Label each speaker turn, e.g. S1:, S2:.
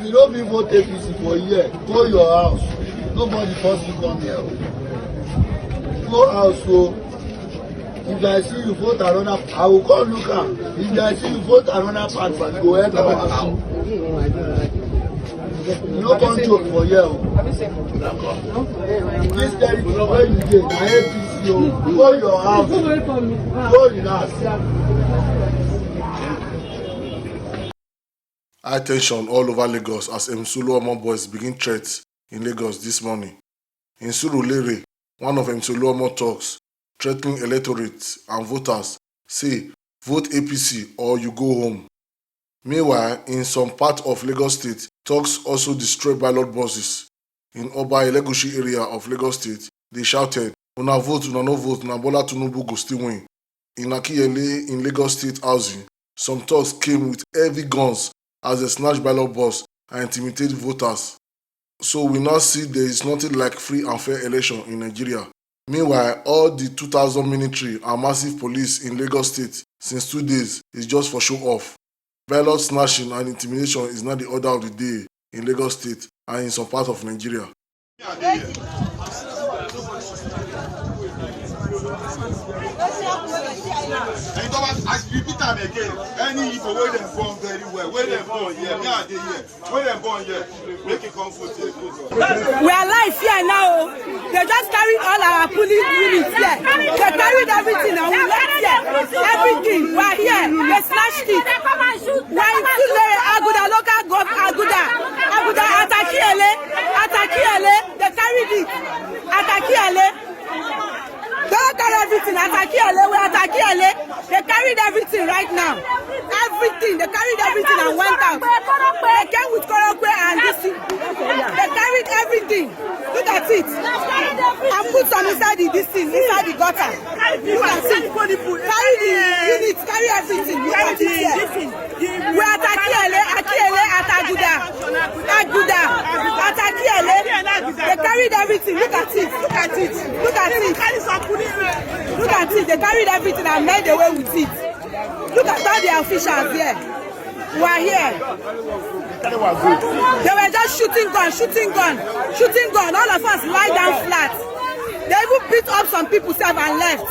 S1: you don't be vote APC for a year, go your house. Nobody force you come here. Go house, so if I see you vote another, I will call look am. If I see you vote another party, go enter our house. You no come joke for here. This territory where you dey, na APC o. Go your house. Go relax.
S2: High tension all over Lagos as Oluomo boys begin threats in Lagos this morning. In Surulere, one of Oluomo talks, threatening electorate and voters, say, vote APC or you go home. Meanwhile, in some part of Lagos State, talks also destroy ballot boxes. In Oba Elegushi area of Lagos State, they shouted, "Una vote, una no vote, na Bola Tinubu go still win." In Akiyele in Lagos State housing, some thugs came with heavy guns as they snatched ballot box and intimidated voters. So we now see there is nothing like free and fair election in Nigeria. Meanwhile, all the 2,000 military and massive police in Lagos State since 2 days is just for show off. Ballot snatching and intimidation is now the order of the day in Lagos State and in some parts of Nigeria.
S3: As repeat am again, any Igbo wey dem born very well, wey dem born here, me and dey here, wey dem born here, make it come vote here.
S4: We are live here now. They just carried all our police units here. They carried everything and we left here. Everything. We are here. They snatched it. We are in Surulere, Aguda, local government, Aguda, Atakiele. They carried it. Atakiele. Don't carry everything. Atakiele, we Atakiele. They carried everything right now. Everything. They carried everything and went out. They came with Korokwe and this thing. They carried everything. Look at it. And put some inside this thing, inside the gutter. Look at it. Carry the units, carry everything. Look at it here. We are Atakiele, Ataguda, Atakiele. They carried everything. Look at it. Look at it. Look at it. Look at it. They carried everything and made away with it. Look at all the officials here. We are here. They were just shooting gun. All of us lie down flat. They even beat up some people self and left.